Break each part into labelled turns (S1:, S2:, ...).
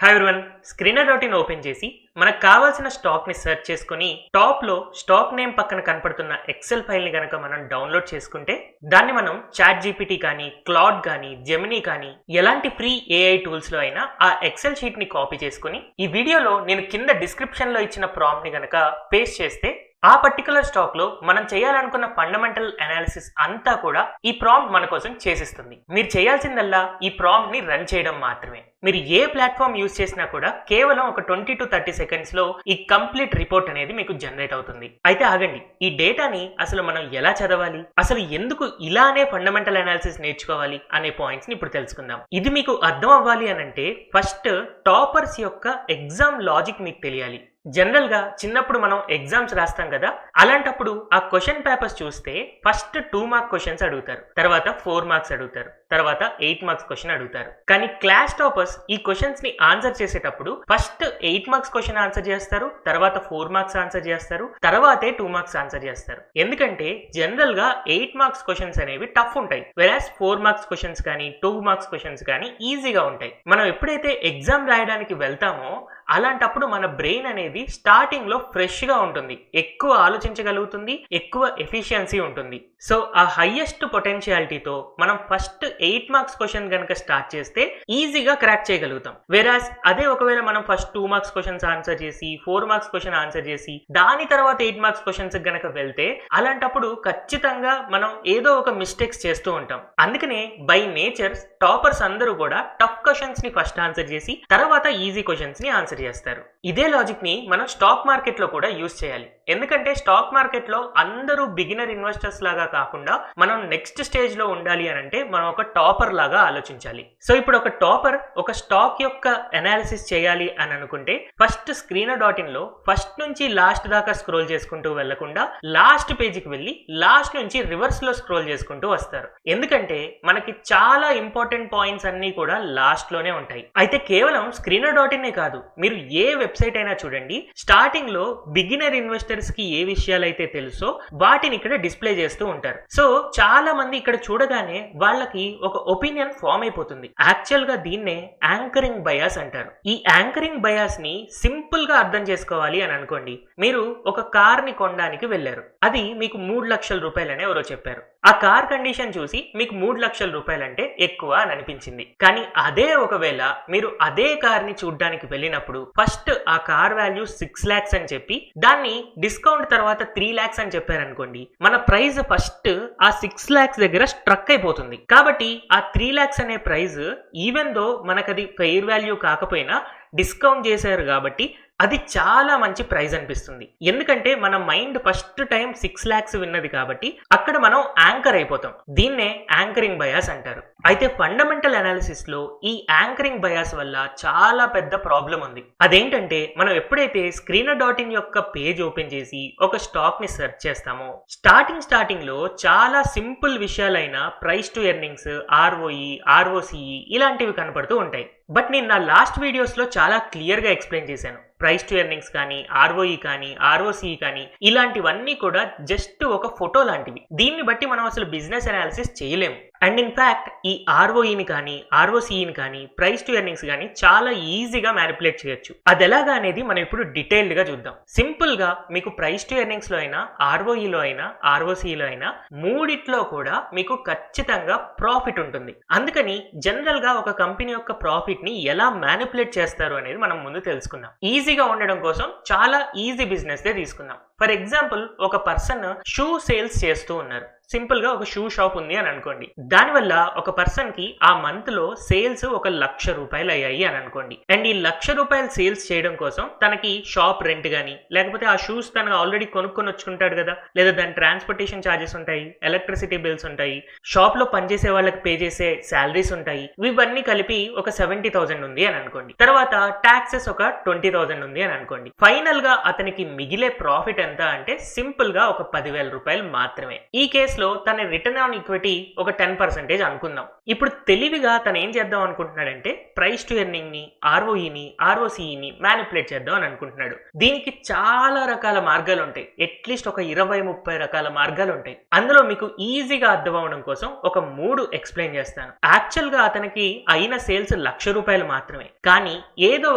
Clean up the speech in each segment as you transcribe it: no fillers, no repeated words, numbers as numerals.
S1: Hi everyone, స్క్రీనర్.in open చేసి మనకు కావాల్సిన స్టాక్ ని సెర్చ్ చేసుకుని టాప్ లో స్టాక్ నేమ్ పక్కన కనపడుతున్న ఎక్సెల్ ఫైల్ ని గనక మనం డౌన్లోడ్ చేసుకుంటే దాన్ని మనం చాట్ జీపీటీ కానీ, క్లాడ్ కానీ, జెమినీ కానీ ఎలాంటి ఫ్రీ ఏఐ టూల్స్ లో అయినా ఆ ఎక్సెల్ షీట్ ని కాపీ చేసుకుని ఈ వీడియోలో నేను కింద డిస్క్రిప్షన్ లో ఇచ్చిన ప్రాంప్ట్ ని గనక పేస్ట్ చేస్తే ఆ పర్టికులర్ స్టాక్ లో మనం చేయాలనుకున్న ఫండమెంటల్ అనాలిసిస్ అంతా కూడా ఈ ప్రాంప్ట్ మన కోసం చేసిస్తుంది. మీరు చేయాల్సిందల్లా ఈ ప్రాంప్ట్ ని రన్ చేయడం మాత్రమే. మీరు ఏ ప్లాట్ఫామ్ యూజ్ చేసినా కూడా కేవలం ఒక 20 to 30 సెకండ్స్ లో ఈ కంప్లీట్ రిపోర్ట్ అనేది మీకు జనరేట్ అవుతుంది. అయితే ఆగండి, ఈ డేటాని అసలు మనం ఎలా చదవాలి, అసలు ఎందుకు ఇలానే ఫండమెంటల్ అనాలిసిస్ నేర్చుకోవాలి అనే పాయింట్స్ ని ఇప్పుడు తెలుసుకుందాం. ఇది మీకు అర్థం అవ్వాలి అనంటే ఫస్ట్ టాపర్స్ యొక్క ఎగ్జామ్ లాజిక్ మీకు తెలియాలి. జనరల్ గా చిన్నప్పుడు మనం ఎగ్జామ్స్ రాస్తాం కదా, అలాంటప్పుడు ఆ క్వశ్చన్ పేపర్స్ చూస్తే ఫస్ట్ 2 మార్క్ క్వశ్చన్స్ అడుగుతారు, తర్వాత 4 మార్క్స్ అడుగుతారు, తర్వాత 8 మార్క్స్ క్వశ్చన్ అడుగుతారు. కానీ క్లాస్ టాపర్స్ ఈ క్వశ్చన్స్ ని ఆన్సర్ చేసేటప్పుడు ఫస్ట్ 8 మార్క్స్ క్వశ్చన్ ఆన్సర్ చేస్తారు, తర్వాత 4 మార్క్స్ ఆన్సర్ చేస్తారు, తర్వాతే 2 మార్క్స్ ఆన్సర్ చేస్తారు. ఎందుకంటే జనరల్ గా 8 మార్క్స్ క్వశ్చన్స్ అనేవి టఫ్ ఉంటాయి, వెరాస్ 4 మార్క్స్ క్వశ్చన్స్ కానీ 2 మార్క్స్ క్వశ్చన్స్ కానీ ఈజీగా ఉంటాయి. మనం ఎప్పుడైతే ఎగ్జామ్ రాయడానికి వెళ్తామో అలాంటప్పుడు మన బ్రెయిన్ అనేది స్టార్టింగ్ లో ఫ్రెష్ గా ఉంటుంది, ఎక్కువ ఆలోచించగలుగుతుంది, ఎక్కువ ఎఫిషియన్సీ ఉంటుంది. సో ఆ హైయెస్ట్ పొటెన్షియాలిటీతో మనం ఫస్ట్ 8 మార్క్స్ క్వశ్చన్ కనుక స్టార్ట్ చేస్తే ఈజీగా క్రాక్ చేయగలుగుతాం. వెరాస్ అదే ఒకవేళ మనం ఫస్ట్ 2 మార్క్స్ క్వశ్చన్స్ ఆన్సర్ చేసి 4 మార్క్స్ క్వశ్చన్ ఆన్సర్ చేసి దాని తర్వాత 8 మార్క్స్ క్వశ్చన్స్ గనక వెళ్తే అలాంటప్పుడు ఖచ్చితంగా మనం ఏదో ఒక మిస్టేక్స్ చేస్తూ ఉంటాం. అందుకనే బై నేచర్ టాపర్స్ అందరూ కూడా టఫ్ క్వశ్చన్స్ ని ఫస్ట్ ఆన్సర్ చేసి తర్వాత ఈజీ క్వశ్చన్స్ ని ఆన్సర్ చేస్తారు. ఇదే లాజిక్ ని మనం స్టాక్ మార్కెట్ లో కూడా యూజ్ చేయాలి. ఎందుకంటే స్టాక్ మార్కెట్ లో అందరూ బిగినర్ ఇన్వెస్టర్స్ లాగా కాకుండా మనం నెక్స్ట్ స్టేజ్ లో ఉండాలి అని అంటే మనం ఒక టాపర్ లాగా ఆలోచించాలి. సో ఇప్పుడు ఒక టాపర్ ఒక స్టాక్ యొక్క అనాలిసిస్ చేయాలి అని అనుకుంటే ఫస్ట్ స్క్రీనర్.in లో ఫస్ట్ నుంచి లాస్ట్ దాకా స్క్రోల్ చేసుకుంటూ వెళ్లకుండా లాస్ట్ పేజీకి వెళ్ళి లాస్ట్ నుంచి రివర్స్ లో స్క్రోల్ చేసుకుంటూ వస్తారు. ఎందుకంటే మనకి చాలా ఇంపార్టెంట్ పాయింట్స్ అన్ని కూడా లాస్ట్ లోనే ఉంటాయి. అయితే కేవలం స్క్రీనర్.in కాదు, మీరు ఏ వెబ్సైట్ అయినా చూడండి, స్టార్టింగ్ లో బిగినర్ ఇన్వెస్టర్స్ కి ఏ విషయాలైతే తెలుసో వాటిని ఇక్కడ డిస్ప్లే చేస్తూ ఉంటారు. సో చాలా మంది ఇక్కడ చూడగానే వాళ్ళకి ఒక ఒపీనియన్ ఫామ్ అయిపోతుంది. యాక్చువల్ గా దీన్నే యాంకరింగ్ బయాస్ అంటారు. ఈ యాంకరింగ్ బయాస్ ని సింపుల్ గా అర్థం చేసుకోవాలి అని అనుకోండి. మీరు ఒక కార్ ని కొనడానికి వెళ్ళారు, అది మీకు 3 లక్షల రూపాయలని ఎవరో చెప్పారు. ఆ కార్ కండిషన్ చూసి మీకు 3 లక్షల రూపాయలంటే ఎక్కువ అని అనిపించింది. కానీ అదే ఒకవేళ మీరు అదే కార్ ని చూడడానికి వెళ్ళినప్పుడు ఫస్ట్ ఆ కార్ వాల్యూ 6 lakhs అని చెప్పి దాన్ని డిస్కౌంట్ తర్వాత 3 lakhs అని చెప్పారనుకోండి, మన ప్రైస్ ఫస్ట్ ఆ 6 lakhs దగ్గర స్ట్రక్ అయిపోతుంది. కాబట్టి ఆ 3 lakhs అనే ప్రైస్ ఈవెన్ దో మనకది ఫెయిర్ వాల్యూ కాకపోయినా డిస్కౌంట్ చేశారు కాబట్టి అది చాలా మంచి ప్రైజ్ అనిపిస్తుంది. ఎందుకంటే మన మైండ్ ఫస్ట్ టైం 6 lakhs విన్నది కాబట్టి అక్కడ మనం యాంకర్ అయిపోతాం. దీన్నే యాంకరింగ్ బయాస్ అంటారు. అయితే ఫండమెంటల్ అనాలిసిస్ లో ఈ యాంకరింగ్ బయాస్ వల్ల చాలా పెద్ద ప్రాబ్లం ఉంది. అదేంటంటే మనం ఎప్పుడైతే స్క్రీనర్.in యొక్క పేజ్ ఓపెన్ చేసి ఒక స్టాక్ ని సెర్చ్ చేస్తామో స్టార్టింగ్ లో చాలా సింపుల్ విషయాలైన price to earnings, ROE, ROCE ఇలాంటివి కనపడుతూ ఉంటాయి. బట్ నేను నా లాస్ట్ వీడియోస్ లో చాలా క్లియర్ గా ఎక్స్ప్లెయిన్ చేశాను. ప్రైస్ టు ఎర్నింగ్స్ కానీ, ROE కానీ, ROCE కానీ ఇలాంటివన్నీ కూడా జస్ట్ ఒక ఫోటో లాంటివి. దీన్ని బట్టి మనం అసలు బిజినెస్ అనాలిసిస్ చేయలేము. అండ్ ఇన్ ఫ్యాక్ట్ ఈ ROEని కానీ, ROCEని కానీ, ప్రైస్ టు ఎర్నింగ్స్ కానీ చాలా ఈజీగా మ్యానిపులేట్ చేయొచ్చు. అది ఎలాగా అనేది మనం ఇప్పుడు డీటెయిల్డ్ గా చూద్దాం. సింపుల్ గా మీకు ప్రైస్ టు ఎర్నింగ్స్ లో అయినా, ROEలో అయినా, ROCEలో అయినా మూడిట్లో కూడా మీకు ఖచ్చితంగా ప్రాఫిట్ ఉంటుంది. అందుకని జనరల్ గా ఒక కంపెనీ యొక్క ప్రాఫిట్ ని ఎలా మ్యానిపులేట్ చేస్తారు అనేది మనం ముందు తెలుసుకుందాం. ఈజీగా ఉండడం కోసం చాలా ఈజీ బిజినెస్ దే తీసుకుందాం. ఫర్ ఎగ్జాంపుల్ ఒక పర్సన్ షూ సేల్స్ చేస్తూ ఉన్నారు. సింపుల్ గా ఒక షూ షాప్ ఉంది అని అనుకోండి. దానివల్ల ఒక పర్సన్ కి ఆ మంత్ లో సేల్స్ 1,00,000 రూపాయలు అయ్యాయి అని అనుకోండి. అండ్ ఈ 1,00,000 రూపాయలు సేల్స్ చేయడం కోసం తనకి షాప్ రెంట్ గానీ, లేకపోతే ఆ షూస్ తను ఆల్రెడీ కొనుక్కొని వచ్చుకుంటాడు కదా, లేదా దాని ట్రాన్స్పోర్టేషన్ ఛార్జెస్ ఉంటాయి, ఎలక్ట్రిసిటీ బిల్స్ ఉంటాయి, షాప్ లో పనిచేసే వాళ్ళకి పే చేసే శాలరీస్ ఉంటాయి. ఇవన్నీ కలిపి ఒక 70,000 ఉంది అని అనుకోండి. తర్వాత టాక్సెస్ ఒక 20,000 ఉంది అని అనుకోండి. ఫైనల్ గా అతనికి మిగిలే ప్రాఫిట్ ఎంత అంటే సింపుల్ గా ఒక 10,000 రూపాయలు మాత్రమే. ఈ కేసులో కేసులో తన రిటర్న్ ఆన్ ఈక్విటీ ఒక 10% అనుకుందాం. ఇప్పుడు తెలివిగా తను ఏం చేద్దాం అనుకుంటున్నాడంటే ప్రైస్ టు ఎర్నింగ్ ని, ఆర్ఓఈని, ఆర్ఓసిఈని మ్యానిపులేట్ చేద్దాం అని అనుకుంటున్నాడు. దీనికి చాలా రకాల మార్గాలు ఉంటాయి. అట్లీస్ట్ ఒక 20-30 రకాల మార్గాలు ఉంటాయి. అందులో మీకు ఈజీగా అర్థం అవడం కోసం ఒక 3 ఎక్స్ప్లెయిన్ చేస్తాను. యాక్చువల్ గా అతనికి అయిన సేల్స్ ₹1,00,000 మాత్రమే. కానీ ఏదో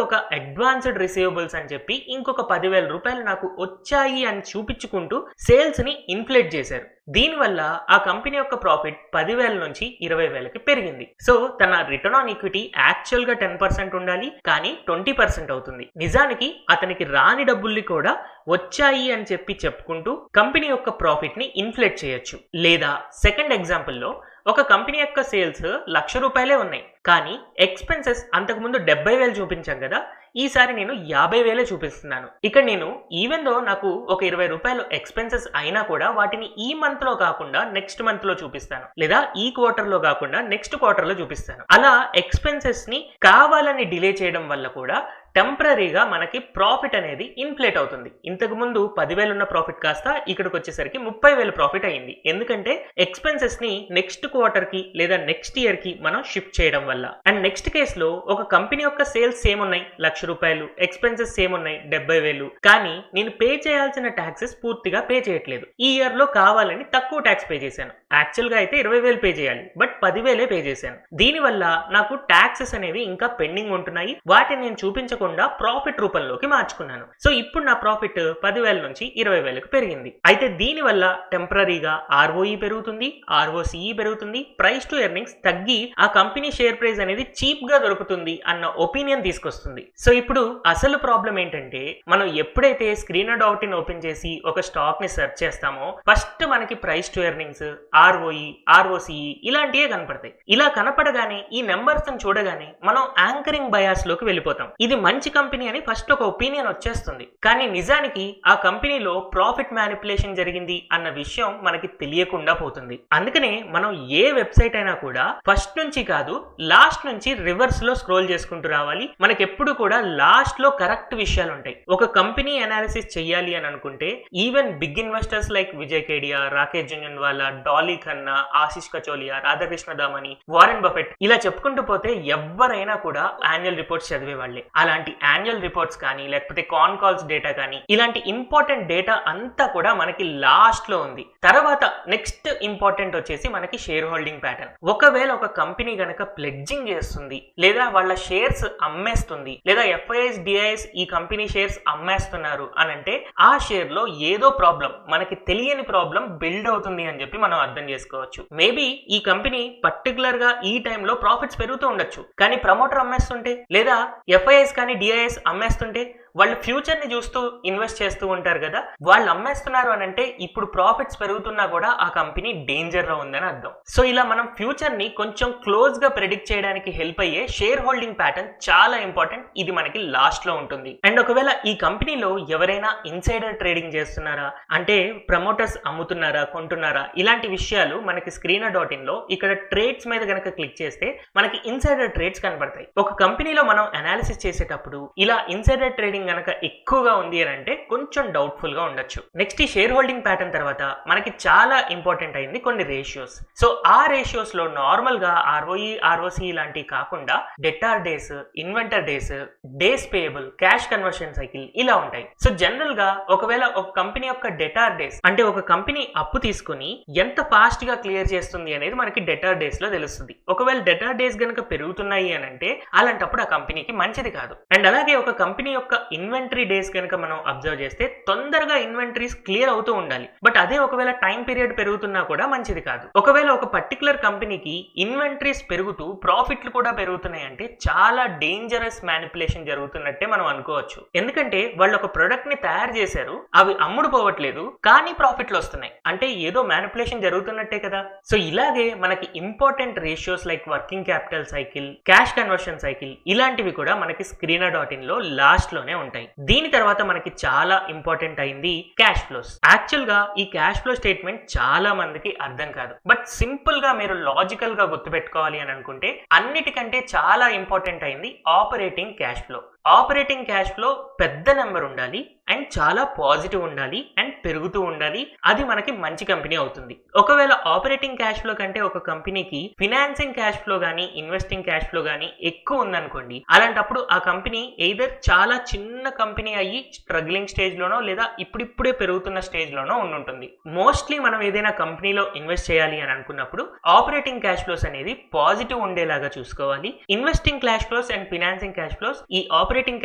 S1: ఒక అడ్వాన్స్డ్ రిసీవబుల్స్ అని చెప్పి ఇంకొక ₹10,000 నాకు వచ్చాయి అని చూపించుకుంటూ సేల్స్ ని ఇన్ఫ్లేట్ చేశారు. దీనివల్ల ఆ కంపెనీ యొక్క ప్రాఫిట్ 10,000 నుంచి 20,000కి పెరిగింది. సో తన రిటర్న్ ఆన్ ఈక్విటీ యాక్చువల్ గా 10% ఉండాలి, కానీ 20% అవుతుంది. నిజానికి అతనికి రాని డబ్బుల్ని కూడా వచ్చాయి అని చెప్పి చెప్పుకుంటూ కంపెనీ యొక్క ప్రాఫిట్ ని ఇన్ఫ్లేట్ చేయొచ్చు. లేదా సెకండ్ ఎగ్జాంపుల్లో ఒక కంపెనీ యొక్క సేల్స్ ₹1,00,000 ఉన్నాయి, కానీ ఎక్స్పెన్సెస్ అంతకుముందు 70,000 చూపించాం కదా, ఈసారి నేను 50,000 చూపిస్తున్నాను. ఇక్కడ నేను ఈవెన్ దో నాకు ఒక ₹20 ఎక్స్పెన్సెస్ అయినా కూడా వాటిని ఈ మంత్ లో కాకుండా నెక్స్ట్ మంత్ లో చూపిస్తాను, లేదా ఈ క్వార్టర్ లో కాకుండా నెక్స్ట్ క్వార్టర్ లో చూపిస్తాను. అలా ఎక్స్పెన్సెస్ ని కావాలని డిలే చేయడం వల్ల కూడా టెంపరీగా మనకి ప్రాఫిట్ అనేది ఇన్ఫ్లేట్ అవుతుంది. ఇంతకు ముందు 10,000 ఉన్న ప్రాఫిట్ కాస్త ఇక్కడికి వచ్చేసరికి 30,000 ప్రాఫిట్ అయింది. ఎందుకంటే ఎక్స్పెన్సెస్ ని నెక్స్ట్ క్వార్టర్ కి లేదా నెక్స్ట్ ఇయర్ కి మనం షిఫ్ట్ చేయడం వల్ల. అండ్ నెక్స్ట్ కేసులో ఒక కంపెనీ యొక్క సేల్స్ సేమ్ ఉన్నాయి ₹1,00,000, ఎక్స్పెన్సెస్ సేమ్ ఉన్నాయి 70,000, కానీ నేను పే చేయాల్సిన ట్యాక్సెస్ పూర్తిగా పే చేయట్లేదు. ఈ ఇయర్ లో కావాలని తక్కువ ట్యాక్స్ పే చేశాను. యాక్చువల్ గా అయితే 20,000 పే చేయాలి, బట్ 10,000 పే చేశాను. దీనివల్ల నాకు ట్యాక్సెస్ అనేవి ఇంకా పెండింగ్ ఉంటున్నాయి. వాటిని నేను చూపించకుండా ప్రాఫిట్ రూపంలోకి మార్చుకున్నాను. సో ఇప్పుడు నా ప్రాఫిట్ 10,000 నుంచి 20,000కి పెరిగింది. అయితే దీనివల్ల టెంపరీగా ఆర్ఓఈ పెరుగుతుంది, ఆర్ఓసిఈ పెరుగుతుంది, ప్రైస్ టు ఎర్నింగ్స్ తగ్గి ఆ కంపెనీ షేర్ ప్రైస్ అనేది చీప్ గా దొరుకుతుంది అన్న ఒపీనియన్ తీసుకొస్తుంది. సో ఇప్పుడు అసలు ప్రాబ్లం ఏంటంటే మనం ఎప్పుడైతే screener.in ఓపెన్ చేసి ఒక స్టాక్ ని సెర్చ్ చేస్తామో ఫస్ట్ మనకి price to earnings, ROE, ROCE ఇలాంటివే కనపడతాయి. ఇలా కనపడగానే ఈ నెంబర్స్ చూడగానే మనం యాంకరింగ్ బయాస్ లోకి వెళ్ళిపోతాం. ఇది మంచి కంపెనీ అని ఫస్ట్ ఒక ఒపీనియన్ వచ్చేస్తుంది, కానీ నిజానికి ఆ కంపెనీలో ప్రాఫిట్ మ్యానిపులేషన్ జరిగింది అన్న విషయం మనకి తెలియకుండా పోతుంది. అందుకనే మనం ఏ వెబ్సైట్ అయినా కూడా ఫస్ట్ నుంచి కాదు లాస్ట్ నుంచి రివర్స్ లో స్క్రోల్ చేసుకుంటూ రావాలి. మనకి ఎప్పుడు కూడా లాస్ట్ లో కరెక్ట్ విషయాలు ఉంటాయి. ఒక కంపెనీ అనాలిసిస్ చెయ్యాలి అని అనుకుంటే even big investors like Vijay Kedia, Rakesh Jhunjhunwala, Dolly Khanna, Ashish Kacholia, Radhakishan Damani, Warren Buffett ఇలా చెప్పుకుంటూ పోతే ఎవరైనా కూడా యాన్యువల్ రిపోర్ట్స్ చదివే వాళ్ళే. అలాంటి యాన్యువల్ రిపోర్ట్స్ కానీ లేకపోతే కాన్ కాల్స్ డేటా కానీ ఇలాంటి ఇంపార్టెంట్ డేటా అంతా కూడా మనకి లాస్ట్ లో ఉంది. తర్వాత నెక్స్ట్ ఇంపార్టెంట్ వచ్చేసి మనకి షేర్ హోల్డింగ్ ప్యాటర్న్. ఒకవేళ ఒక కంపెనీ గనక ప్లెడ్జింగ్ చేస్తుంది, లేదా వాళ్ళ షేర్స్ అమ్మేస్తుంది, లేదా ఎఫ్ఐఎస్ డిఐఎస్ ఈ కంపెనీ షేర్స్ అమ్మేస్తున్నారు అని అంటే ఆ షేర్ లో ఏదో ప్రాబ్లం, మనకి తెలియని ప్రాబ్లం బిల్డ్ అవుతుంది అని చెప్పి మనం అర్థం చేసుకోవచ్చు. మేబీ ఈ కంపెనీ పర్టికులర్ గా ఈ టైంలో ప్రాఫిట్స్ పెరుగుతూ ఉండొచ్చు, కానీ ప్రమోటర్ అమ్మేస్తుంటే లేదా ఎఫ్ఐఎస్ కానీ డిఐఎస్ అమ్మేస్తుంటే వాళ్ళు ఫ్యూచర్ ని చూస్తూ ఇన్వెస్ట్ చేస్తూ ఉంటారు కదా, వాళ్ళు అమ్మేస్తున్నారు అని అంటే ఇప్పుడు ప్రాఫిట్స్ పెరుగుతున్నా కూడా ఆ కంపెనీ డేంజర్ లో ఉందని అర్థం. సో ఇలా మనం ఫ్యూచర్ ని కొంచెం క్లోజ్ గా ప్రెడిక్ట్ చేయడానికి హెల్ప్ అయ్యే షేర్ హోల్డింగ్ ప్యాటర్న్ చాలా ఇంపార్టెంట్. ఇది మనకి లాస్ట్ లో ఉంటుంది. అండ్ ఒకవేళ ఈ కంపెనీలో ఎవరైనా ఇన్సైడర్ ట్రేడింగ్ చేస్తున్నారా అంటే ప్రమోటర్స్ అమ్ముతున్నారా, కొంటున్నారా, ఇలాంటి విషయాలు మనకి screener.in లో ఇక్కడ ట్రేడ్స్ మీద గనక క్లిక్ చేస్తే మనకి ఇన్సైడర్ ట్రేడ్స్ కనబడతాయి. ఒక కంపెనీలో మనం అనాలిసిస్ చేసేటప్పుడు ఇలా ఇన్సైడర్ ట్రేడింగ్ గనక ఎక్కువగా ఉంది అని అంటే కొంచెం డౌట్ఫుల్ గా ఉండొచ్చు. నెక్స్ట్ ఈ షేర్ హోల్డింగ్ ప్యాటర్న్ తర్వాత మనకి చాలా ఇంపార్టెంట్ అయింది కొన్ని రేషియోస్. సో ఆ రేషియోస్ లో నార్మల్ గా ఆర్ఓఈ, ఆర్ఓసి లాంటివి కాకుండా debtor days, inventory days, days payable, cash conversion cycle ఇలా ఉంటాయి. సో జనరల్ గా ఒకవేళ ఒక కంపెనీ యొక్క డెటార్ డేస్ అంటే ఒక కంపెనీ అప్పు తీసుకుని ఎంత ఫాస్ట్ గా క్లియర్ చేస్తుంది అనేది మనకి డెటార్ డేస్ లో తెలుస్తుంది. ఒకవేళ డెటార్ డేస్ గనక పెరుగుతున్నాయి అని అంటే అలాంటప్పుడు ఆ కంపెనీకి మంచిది కాదు. అండ్ అలాగే ఒక కంపెనీ యొక్క ఇన్వెంటరీ డేస్ కనుక మనం అబ్జర్వ్ చేస్తే తొందరగా ఇన్వెంటరీస్ క్లియర్ అవుతూ ఉండాలి, బట్ అదే ఒకవేళ టైం పీరియడ్ పెరుగుతున్నా కూడా మంచిది కాదు. ఒకవేళ ఒక పర్టికులర్ కంపెనీకి ఇన్వెంటరీస్ పెరుగుతూ ప్రాఫిట్లు కూడా పెరుగుతున్నాయి అంటే చాలా డేంజరస్ మ్యానిపులేషన్ జరుగుతున్నట్టే మనం అనుకోవచ్చు. ఎందుకంటే వాళ్ళు ఒక ప్రొడక్ట్ ని తయారు చేశారు, అవి అమ్ముడు పోవట్లేదు, కానీ ప్రాఫిట్లు వస్తున్నాయి అంటే ఏదో మ్యానిపులేషన్ జరుగుతున్నట్టే కదా. సో ఇలాగే మనకి important ratios like working capital cycle, cash conversion cycle ఇలాంటివి కూడా మనకి screener.in లో లాస్ట్ లోనే ఉంటాయి. దీని తర్వాత మనకి చాలా ఇంపార్టెంట్ అయింది క్యాష్ ఫ్లోస్. యాక్చువల్ గా ఈ క్యాష్ ఫ్లో స్టేట్మెంట్ చాలా మందికి అర్థం కాదు, బట్ సింపుల్ గా మీరు లాజికల్ గా గుర్తుపెట్టుకోవాలి అని అనుకుంటే అన్నిటికంటే చాలా ఇంపార్టెంట్ అయింది operating cash flow. Operating cash flow పెద్ద నెంబర్ ఉండాలి అండ్ చాలా పాజిటివ్ ఉండాలి అండ్ పెరుగుతూ ఉండాలి. అది మనకి మంచి కంపెనీ అవుతుంది. ఒకవేళ ఆపరేటింగ్ క్యాష్ ఫ్లో కంటే ఒక కంపెనీకి ఫినాన్సింగ్ క్యాష్ ఫ్లో గానీ ఇన్వెస్టింగ్ క్యాష్ ఫ్లో గానీ ఎక్కువ ఉందనుకోండి, అలాంటప్పుడు ఆ కంపెనీ ఎయిదర్ చాలా చిన్న కంపెనీ అయ్యి స్ట్రగ్లింగ్ స్టేజ్ లోనో లేదా ఇప్పుడిప్పుడే పెరుగుతున్న స్టేజ్ లోనో ఉంటుంది. మోస్ట్లీ మనం ఏదైనా కంపెనీలో ఇన్వెస్ట్ చేయాలి అని అనుకున్నప్పుడు ఆపరేటింగ్ క్యాష్ ఫ్లోస్ అనేది పాజిటివ్ ఉండేలాగా చూసుకోవాలి. Investing cash flows and financing cash flows ఈ ఆపరేటింగ్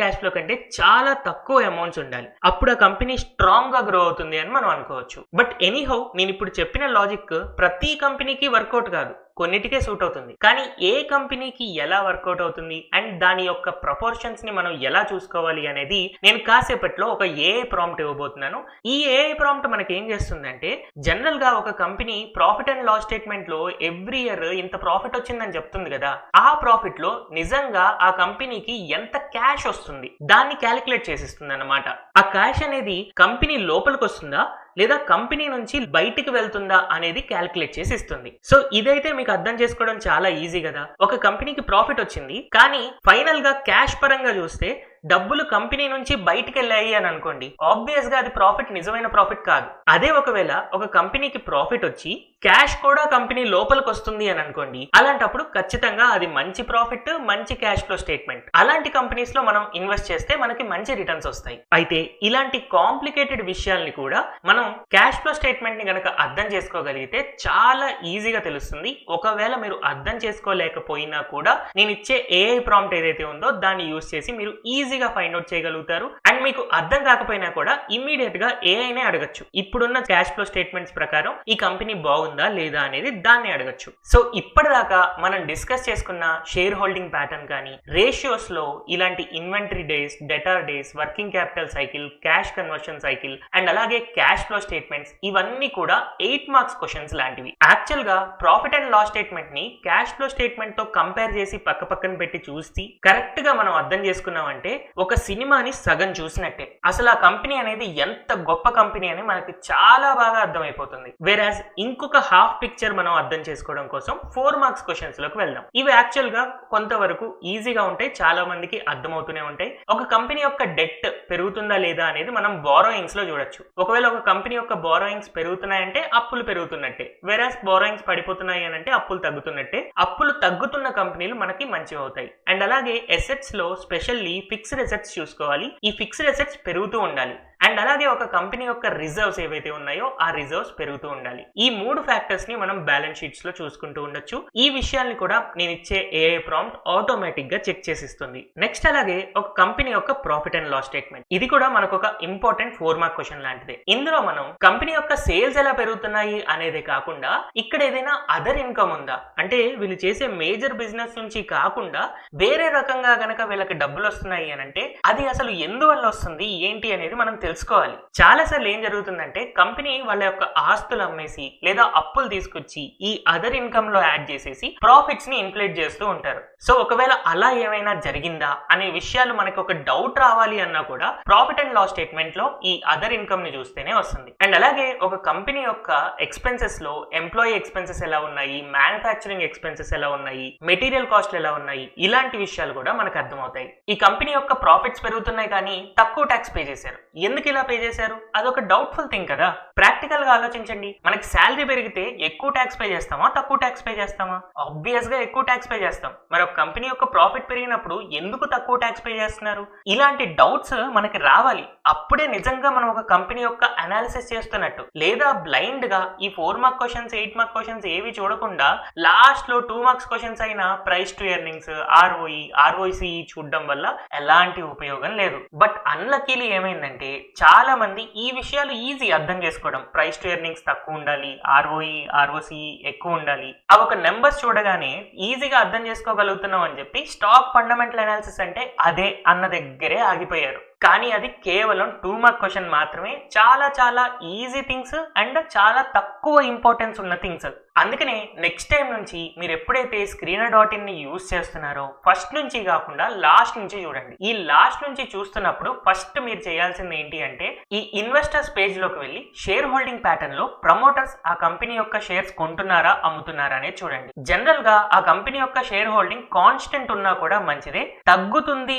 S1: క్యాష్ ఫ్లో కంటే చాలా తక్కువ అమౌంట్స్ ఉండాలి. అప్పుడు ఆ కంపెనీ స్ట్రాంగ్ గా గ్రో అవుతుంది అని మనం అనుకోవచ్చు. బట్ ఎనీహౌ నేను ఇప్పుడు చెప్పిన లాజిక్ ప్రతి కంపెనీకి వర్కౌట్ కాదు, కొన్నిటికే సూట్ అవుతుంది. కానీ ఏ కంపెనీకి ఎలా వర్కౌట్ అవుతుంది అండ్ దాని యొక్క ప్రపోర్షన్స్ ని మనం ఎలా చూసుకోవాలి అనేది నేను కాసేపట్లో ఒక ఏఐ ప్రాంప్ట్ ఇవ్వబోతున్నాను. ఈ ఏఐ ప్రాంప్ట్ మనకి ఏం చేస్తుందంటే, జనరల్ గా ఒక company profit and loss statement లో ఎవ్రీ ఇయర్ ఇంత ప్రాఫిట్ వచ్చిందని చెప్తుంది కదా, ఆ ప్రాఫిట్ లో నిజంగా ఆ కంపెనీకి ఎంత క్యాష్ వస్తుంది దాన్ని క్యాలిక్యులేట్ చేసిస్తుంది అన్నమాట. ఆ క్యాష్ అనేది కంపెనీ లోపలికి వస్తుందా లేదా కంపెనీ నుంచి బయటికి వెళ్తుందా అనేది క్యాలిక్యులేట్ చేసి ఇస్తుంది. సో ఇదైతే మీకు అర్థం చేసుకోవడం చాలా ఈజీ కదా. ఒక కంపెనీకి ప్రాఫిట్ వచ్చింది కానీ ఫైనల్ గా క్యాష్ పరంగా చూస్తే డబ్బులు కంపెనీ నుంచి బయటికి వెళ్ళాయి అని అనుకోండి, ఆబ్వియస్ గా అది ప్రాఫిట్ నిజమైన ప్రాఫిట్ కాదు. అదే ఒకవేళ ఒక కంపెనీకి ప్రాఫిట్ వచ్చి క్యాష్ కూడా కంపెనీ లోపలికి వస్తుంది అని అనుకోండి, అలాంటప్పుడు ఖచ్చితంగా అది మంచి ప్రాఫిట్, మంచి క్యాష్ ఫ్లో స్టేట్మెంట్. అలాంటి కంపెనీస్ లో మనం ఇన్వెస్ట్ చేస్తే మనకి మంచి రిటర్న్స్ వస్తాయి. అయితే ఇలాంటి కాంప్లికేటెడ్ విషయాల్ని కూడా మనం క్యాష్ ఫ్లో స్టేట్మెంట్ ని గనక అర్థం చేసుకోగలిగితే చాలా ఈజీగా తెలుస్తుంది. ఒకవేళ మీరు అర్థం చేసుకోలేకపోయినా కూడా నేను ఇచ్చే ఏఐ ప్రాంప్ట్ ఏదైతే ఉందో దాన్ని యూజ్ చేసి మీరు ఈజీగా ఫైండ్ అవుట్ చేయగలుగుతారు. అండ్ మీకు అర్థం కాకపోయినా కూడా ఇమ్మీడియట్ గా ఏఐనే అడగచ్చు, ఇప్పుడున్న క్యాష్ ఫ్లో స్టేట్మెంట్స్ ప్రకారం ఈ కంపెనీ బాగుందా లేదా అనేది దాన్ని అడగచ్చు. సో ఇప్పటిదాకా మనం డిస్కస్ చేసుకున్న షేర్ హోల్డింగ్ ప్యాటర్న్ కానీ, రేషియోస్ లో ఇలాంటి inventory days, debtor days, working capital cycle, cash conversion cycle and అలాగే క్యాష్ ఫ్లో స్టేట్మెంట్స్, ఇవన్నీ కూడా 8 మార్క్స్ క్వశ్చన్స్ లాంటివి. యాక్చువల్ గా ప్రాఫిట్ అండ్ లాస్ స్టేట్మెంట్ ని క్యాష్ ఫ్లో స్టేట్మెంట్ తో కంపేర్ చేసి పక్కన పెట్టి చూసి కరెక్ట్ గా మనం అర్థం చేసుకున్నామంటే ఒక సినిమాని సగం చూసినట్టే. అసలు ఆ కంపెనీ అనేది ఎంత గొప్ప కంపెనీ అని మనకి చాలా బాగా అర్థమైపోతుంది. వేరాజ్ ఇంకొక హాఫ్ పిక్చర్ మనం అర్థం చేసుకోవడం కోసం 4 మార్క్స్ క్వశ్చన్స్ లోకి వెళ్దాం. ఇవి యాక్చువల్ గా కొంతవరకు ఈజీగా ఉంటాయి, చాలా మందికి అర్థమవుతూనే ఉంటాయి. ఒక కంపెనీ యొక్క డెట్ పెరుగుతుందా లేదా అనేది మనం బారోయింగ్స్ లో చూడొచ్చు. ఒకవేళ ఒక కంపెనీ యొక్క బారోయింగ్స్ పెరుగుతున్నాయంటే అప్పులు పెరుగుతున్నట్టే, వేరాజ్ బారోయింగ్స్ పడిపోతున్నాయి అని అంటే అప్పులు తగ్గుతున్నట్టే. అప్పులు తగ్గుతున్న కంపెనీలు మనకి మంచివి అవుతాయి. అండ్ అలాగే ఎసెట్స్ లో స్పెషల్లీ ఫిక్స్డ్ ఎసెట్స్ చూసుకోవాలి. ఈ ఫిక్స్డ్ ఎసెట్స్ పెరుగుతూ ఉండాలి. అండ్ అలాగే ఒక కంపెనీ యొక్క రిజర్వ్స్ ఏవైతే ఉన్నాయో ఆ రిజర్వ్స్ పెరుగుతూ ఉండాలి. ఈ 3 ఫ్యాక్టర్స్ ని మనం బ్యాలెన్స్ షీట్స్ లో చూసుకుంటూ ఉండొచ్చు. ఈ విషయాల్ని కూడా నేను ఇచ్చే ఏఐ ప్రాంప్ట్ ఆటోమేటిక్ గా చెక్ చేసిస్తుంది. నెక్స్ట్ అలాగే ఒక కంపెనీ యొక్క ప్రాఫిట్ అండ్ లాస్ స్టేట్మెంట్, ఇది కూడా మనకు ఒక ఇంపార్టెంట్ 4 మార్క్ క్వశ్చన్ లాంటిదే. ఇందులో మనం కంపెనీ యొక్క సేల్స్ ఎలా పెరుగుతున్నాయి అనేదే కాకుండా ఇక్కడ ఏదైనా అదర్ ఇన్కమ్ ఉందా, అంటే వీళ్ళు చేసే మేజర్ బిజినెస్ నుంచి కాకుండా వేరే రకంగా గనక వీళ్ళకి డబ్బులు వస్తున్నాయి అని అంటే అది అసలు ఎందువల్ల వస్తుంది ఏంటి అనేది మనం తెలుసుకోవాలి. చాలా సార్లు ఏం జరుగుతుందంటే కంపెనీ వాళ్ళ యొక్క ఆస్తులు అమ్మేసి లేదా అప్పులు తీసుకొచ్చి ఈ అదర్ ఇన్కమ్ లో యాడ్ చేసేసి ప్రాఫిట్స్ ని ఇన్ఫ్లేట్ చేస్తూ ఉంటారు. సో ఒకవేళ అలా ఏమైనా జరిగిందా అనే విషయాలు మనకి ఒక డౌట్ రావాలి అన్నా కూడా ప్రాఫిట్ అండ్ లాస్ స్టేట్మెంట్ లో ఈ అదర్ ఇన్కమ్ ని చూస్తేనే వస్తుంది. అండ్ అలాగే ఒక కంపెనీ యొక్క ఎక్స్పెన్సెస్ లో ఎంప్లాయీ ఎక్స్పెన్సెస్ ఎలా ఉన్నాయి, మ్యానుఫ్యాక్చరింగ్ ఎక్స్పెన్సెస్ ఎలా ఉన్నాయి, మెటీరియల్ కాస్ట్లు ఎలా ఉన్నాయి, ఇలాంటి విషయాలు కూడా మనకు అర్థమవుతాయి. ఈ కంపెనీ యొక్క ప్రాఫిట్స్ పెరుగుతున్నాయి కానీ తక్కువ ట్యాక్స్ పే చేశారు. ఎందుకు ఇలా పే చేశారు? అదొక డౌట్ఫుల్ థింగ్ కదా. ప్రాక్టికల్ గా ఆలోచించండి, మనకి శాలరీ పెరిగితే ఎక్కువ ట్యాక్స్ పే చేస్తామా తక్కువ ట్యాక్స్ పే చేస్తామా? ఆబ్వియస్ గా ఎక్కువ ట్యాక్స్ పే చేస్తాం. మరి ఒక కంపెనీ యొక్క ప్రాఫిట్ పెరిగినప్పుడు ఎందుకు తక్కువ ట్యాక్స్ పే చేస్తున్నారు? ఇలాంటి డౌట్స్ మనకి రావాలి. అప్పుడే నిజంగా మనం ఒక కంపెనీ యొక్క అనాలిసిస్ చేస్తున్నట్టు. లేదా బ్లైండ్ గా ఈ 4 మార్క్ క్వశ్చన్స్ 8 మార్క్ క్వశ్చన్స్ ఏవి చూడకుండా లాస్ట్ లో 2 మార్క్స్ క్వశ్చన్స్ అయిన price to earnings, ROE, ROC చూడడం వల్ల ఎలాంటి ఉపయోగం లేదు. బట్ అన్లక్కీలీ ఏమైందంటే చాలా మంది ఈ విషయాలు ఈజీ అర్థం చేసుకోవడం, ప్రైస్ టు ఎర్నింగ్స్ తక్కువ ఉండాలి, ఆర్ఓఈ ఆర్ఓసి ఎక్కువ ఉండాలి, అవి ఒక నెంబర్స్ చూడగానే ఈజీగా అర్థం చేసుకోగలుగుతున్నాం అని చెప్పి స్టాక్ ఫండమెంటల్ అనాలిసిస్ అంటే అదే అన్న దగ్గరే ఆగిపోయారు. కానీ అది కేవలం 2 మార్క్ క్వశ్చన్ మాత్రమే. చాలా ఈజీ థింగ్స్ అండ్ చాలా తక్కువ ఇంపార్టెన్స్ ఉన్న థింగ్స్. అందుకనే నెక్స్ట్ టైం నుంచి మీరు ఎప్పుడైతే screener.in ని యూజ్ చేస్తున్నారో ఫస్ట్ నుంచి కాకుండా లాస్ట్ నుంచి చూడండి. ఈ లాస్ట్ నుంచి చూస్తున్నప్పుడు ఫస్ట్ మీరు చేయాల్సింది ఏంటి అంటే ఈ ఇన్వెస్టర్స్ పేజ్ లోకి వెళ్ళి షేర్ హోల్డింగ్ ప్యాటర్న్ లో ప్రమోటర్స్ ఆ కంపెనీ యొక్క షేర్స్ కొంటున్నారా అమ్ముతున్నారా అనేది చూడండి. జనరల్ గా ఆ కంపెనీ యొక్క షేర్ హోల్డింగ్ కాన్స్టెంట్ ఉన్నా కూడా మంచిదే, తగ్గుతుంది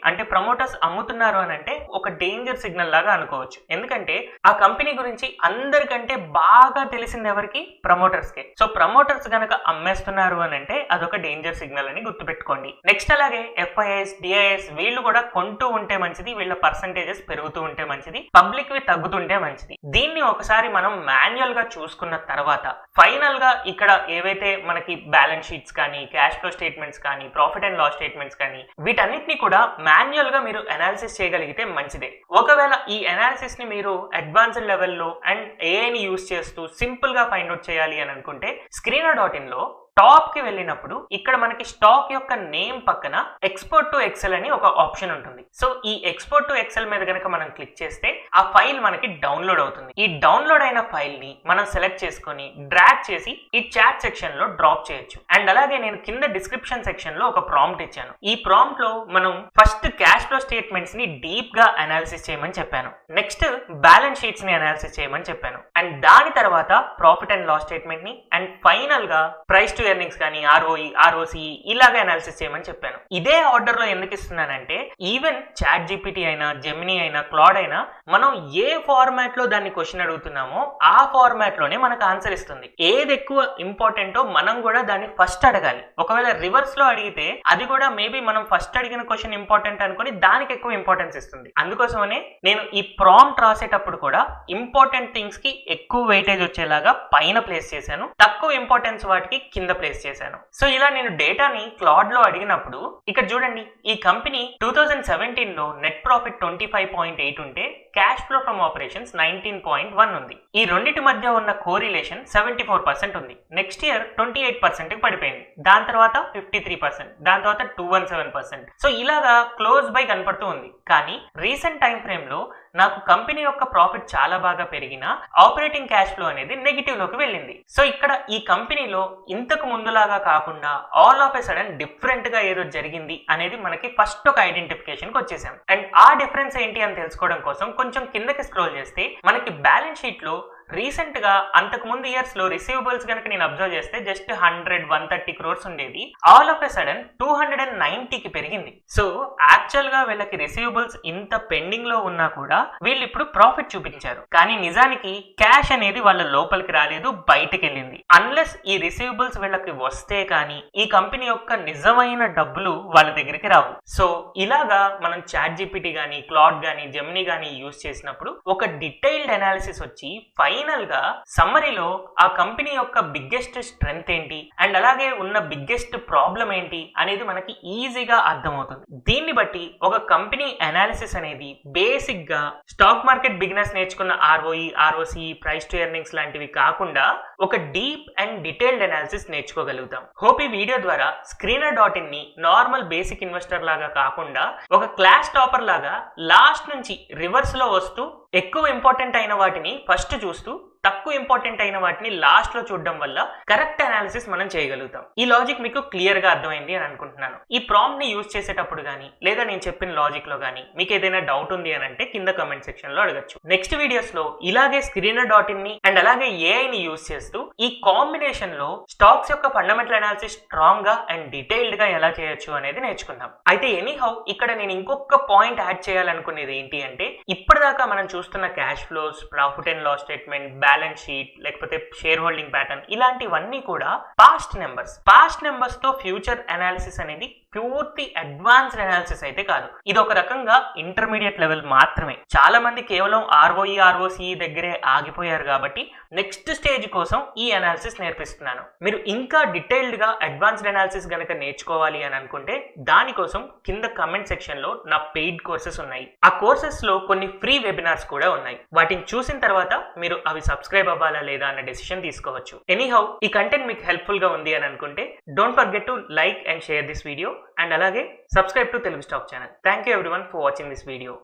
S1: అంటే ప్రమోటర్స్ అమ్ముతున్నారు అంటే ఒక డేంజర్ సిగ్నల్ లాగా అనుకోవచ్చు. ఎందుకంటే ఆ కంపెనీ గురించి అందరికంటే బాగా తెలిసింది ఎవరికి? ప్రమోటర్స్ కే. సో ప్రమోటర్స్ గనక అమ్మేస్తున్నారు అంటే అదొక డేంజర్ సిగ్నల్ అని గుర్తుపెట్టుకోండి. నెక్స్ట్ అలాగే ఎఫ్ఐఎస్ డిఐఎస్ వీళ్ళు కూడా కొంటూ ఉంటే మంచిది, వీళ్ళ పర్సంటేజెస్ పెరుగుతూ ఉంటే మంచిది, పబ్లిక్ వి తగ్గుతుంటే మంచిది. దీన్ని ఒకసారి మనం మాన్యువల్ గా చూసుకున్న తర్వాత ఫైనల్ గా ఇక్కడ ఏవైతే మనకి బ్యాలెన్స్ షీట్స్ కానీ క్యాష్ ఫ్లో స్టేట్మెంట్స్ కానీ ప్రాఫిట్ అండ్ లాస్ స్టేట్మెంట్స్ కానీ వీటన్నిటిని కూడా మాన్యువల్ గా మీరు అనాలిసిస్ చేయగలిగితే మంచిదే. ఒకవేళ ఈ అనాలిసిస్ ని మీరు అడ్వాన్స్డ్ లెవెల్లో అండ్ ఏఐని యూజ్ చేస్తూ సింపుల్ గా ఫైండ్ అవుట్ చేయాలి అని అనుకుంటే screener.in లో టాప్ కి వెళ్ళినప్పుడు ఇక్కడ మనకి స్టాక్ యొక్క నేమ్ పక్కన ఎక్స్పోర్ట్ టు ఎక్సెల్ అని ఒక ఆప్షన్ ఉంటుంది. సో ఈ ఎక్స్పోర్ట్ టు ఎక్సెల్ మీద కనుక మనం క్లిక్ చేస్తే ఆ ఫైల్ మనకి డౌన్లోడ్ అవుతుంది. ఈ డౌన్లోడ్ అయిన ఫైల్ ని మనం సెలెక్ట్ చేసుకొని డ్రాగ్ చేసి ఈ చాట్ సెక్షన్ లో డ్రాప్ చేయొచ్చు. అండ్ అలాగే నేను కింద డిస్క్రిప్షన్ సెక్షన్ లో ఒక ప్రాంప్ట్ ఇచ్చాను. ఈ ప్రాంప్ట్ లో మనం ఫస్ట్ క్యాష్ ఫ్లో స్టేట్మెంట్స్ ని డీప్ గా అనాలిసిస్ చేయమని చెప్పాను. నెక్స్ట్ బ్యాలెన్స్ షీట్స్ ని అనాలిసిస్ చేయమని చెప్పాను. అండ్ దాని తర్వాత ప్రాఫిట్ అండ్ లాస్ స్టేట్మెంట్ ని అండ్ ఫైనల్ గా ప్రైస్ టు ఎర్నింగ్స్ కానీ ROE ROCE ఇలాగా అనాలిసిస్ చేయమని చెప్పాను. ఇదే ఆర్డర్ లో ఎందుకు ఇస్తున్నానంటే ఈవెన్ చాట్ జీపీటీ అయినా జెమినీ అయినా క్లాడ్ అయినా మనం ఏ ఫార్మాట్ లో దాన్ని క్వశ్చన్ అడుగుతున్నామో ఆ ఫార్మాట్ లోనే మనకు ఆన్సర్ ఇస్తుంది. ఏది ఎక్కువ ఇంపార్టెంటో మనం కూడా దాన్ని ఫస్ట్ అడగాలి. ఒకవేళ రివర్స్ లో అడిగితే అది కూడా మేబీ మనం ఫస్ట్ అడిగిన క్వశ్చన్ ఇంపార్టెంట్ అనుకుని దానికి ఎక్కువ ఇంపార్టెన్స్ ఇస్తుంది. అందుకోసమనే నేను ఈ ప్రాంప్ట్ రాసేటప్పుడు కూడా ఇంపార్టెంట్ థింగ్స్ కి ఎక్కువ వెయిటేజ్ వచ్చేలాగా పైన ప్లేస్ చేశాను, తక్కువ ఇంపార్టెన్స్ వాటికి కింద ప్లేస్ చేశాను. సో ఇలా నేను డేటాని క్లాడ్ లో అడిగినప్పుడు ఇక్కడ చూడండి ఈ కంపెనీ 2017 లో నెట్ ప్రాఫిట్ 25.8 ఉంటే క్యాష్ ఫ్లో ఫ్రమ్ ఆపరేషన్స్ 19.1 ఉంది. ఈ రెండింటి మధ్య ఉన్న కోరిలేషన్ 74% ఉంది. నెక్స్ట్ ఇయర్ 28% పడిపోయింది, దాని తర్వాత 53%, దాని తర్వాత 217%. సో ఇలాగా క్లోజ్ బై కనపడుతూ ఉంది. కానీ రీసెంట్ టైం ఫ్రేమ్ లో నాకు కంపెనీ యొక్క ప్రాఫిట్ చాలా బాగా పెరిగిన ఆపరేటింగ్ క్యాష్ ఫ్లో అనేది నెగిటివ్ లోకి వెళ్ళింది. సో ఇక్కడ ఈ కంపెనీలో ఇంతకు ముందులాగా కాకుండా all of a sudden different గా ఏదో జరిగింది అనేది మనకి ఫస్ట్ ఒక ఐడెంటిఫికేషన్ కి వచ్చేసాం. అండ్ ఆ డిఫరెన్స్ ఏంటి అని తెలుసుకోవడం కోసం కొంచెం కిందకి స్క్రోల్ చేస్తే మనకి బ్యాలెన్స్ షీట్ లో రీసెంట్ గా అంతకు ముందు ఇయర్స్ లో రిసీవబుల్స్ కనుక నేను అబ్జర్వ్ చేస్తే జస్ట్ 130 crores ఉండేది, ఆల్ ఆఫ్ ఎ సడన్ 290 కి పెరిగింది. సో యాక్చువల్ గా వీళ్ళకి రిసీవబుల్స్ ఇంత పెండింగ్ లో ఉన్నా కూడా వీళ్ళు ఇప్పుడు ప్రాఫిట్ చూపించారు. కానీ నిజానికి క్యాష్ అనేది వాళ్ళ లోపలికి రాలేదు, బయటకు వెళ్ళింది. అన్లెస్ ఈ రిసీవబుల్స్ వీళ్ళకి వస్తే కానీ ఈ కంపెనీ యొక్క నిజమైన డబ్బులు వాళ్ళ దగ్గరికి రావు. సో ఇలాగా మనం చాట్ జీపీటీ గానీ క్లాడ్ గానీ జెమినీ గానీ యూజ్ చేసినప్పుడు ఒక డీటెయిల్డ్ అనాలిసిస్ వచ్చి ఫైనల్ గా సమ్మరీలో ఆ కంపెనీ యొక్క బిగ్గెస్ట్ స్ట్రెంగ్త్ ఏంటి అండ్ అలాగే ఉన్న బిగ్గెస్ట్ ప్రాబ్లం ఏంటి అనేది మనకి ఈజీగా అర్థమవుతుంది. దీన్ని బట్టి ఒక కంపెనీ అనాలిసిస్ అనేది బేసిక్ గా స్టాక్ మార్కెట్ బిగినర్స్ నేర్చుకున్న ROE ROCE price to earnings లాంటివి కాకుండా ఒక డీప్ అండ్ డీటెయిల్డ్ అనాలిసిస్ నేర్చుకోగలుగుతాం. హోప్ ఈ వీడియో ద్వారా screener.in ని నార్మల్ బేసిక్ ఇన్వెస్టర్ లాగా కాకుండా ఒక క్లాస్ టాపర్ లాగా లాస్ట్ నుంచి రివర్స్ లో వస్తూ ఎక్కువ ఇంపార్టెంట్ అయిన వాటిని ఫస్ట్ చూస్తూ తక్కువ ఇంపార్టెంట్ అయిన వాటిని లాస్ట్ లో చూడడం వల్ల కరెక్ట్ అనాలిసిస్ మనం చేయగలుగుతాం. ఈ లాజిక్ మీకు క్లియర్ గా అర్థమైంది అని అనుకుంటున్నాను. ఈ ప్రాంప్ట్ ని యూజ్ చేసేటప్పుడు గానీ లేదా నేను చెప్పిన లాజిక్ లో గానీ మీకు ఏదైనా డౌట్ ఉంది అని అంటే కింద కమెంట్ సెక్షన్ లో అడగచ్చు. నెక్స్ట్ వీడియోస్ లో ఇలాగే screener.in ని అండ్ అలాగే AI ని యూజ్ చేస్తూ ఈ కాంబినేషన్ లో స్టాక్స్ యొక్క ఫండమెంటల్ అనాలిసిస్ స్ట్రాంగ్ గా అండ్ డీటెయిల్డ్ గా ఎలా చేయొచ్చు అనేది నేర్చుకుందాం. అయితే ఎనీహౌ ఇక్కడ నేను ఇంకొక పాయింట్ యాడ్ చేయాలనుకునేది ఏంటి అంటే ఇప్పటిదాకా మనం చూస్తున్న cash flows, profit and loss statement, balance sheet లేకపోతే షేర్ హోల్డింగ్ ప్యాటర్న్ ఇలాంటివన్నీ కూడా పాస్ట్ నెంబర్స్ తో ఫ్యూచర్ అనాలిసిస్ అనేది పూర్తి అడ్వాన్స్డ్ అనాలిసిస్ అయితే కాదు. ఇది ఒక రకంగా ఇంటర్మీడియట్ లెవెల్ మాత్రమే. చాలా మంది కేవలం ROE ROCE దగ్గరే ఆగిపోయారు కాబట్టి నెక్స్ట్ స్టేజ్ కోసం ఈ అనాలిసిస్ నేర్పిస్తున్నాను. మీరు ఇంకా డీటెయిల్డ్ గా అడ్వాన్స్డ్ అనాలిసిస్ గనక నేర్చుకోవాలి అని అనుకుంటే దానికోసం కింద కమెంట్ సెక్షన్ లో నా పెయిడ్ కోర్సెస్ ఉన్నాయి. ఆ కోర్సెస్ లో కొన్ని ఫ్రీ వెబినార్స్ కూడా ఉన్నాయి. వాటిని చూసిన తర్వాత మీరు అవి సబ్స్క్రైబ్ అవ్వాలా లేదా అన్న డెసిషన్ తీసుకోవచ్చు. ఎనీహౌ ఈ కంటెంట్ మీకు హెల్ప్ఫుల్ గా ఉంది అని అనుకుంటే don't forget to like and share this video and alage subscribe to Telugu Stock channel. Thank you everyone for watching this video.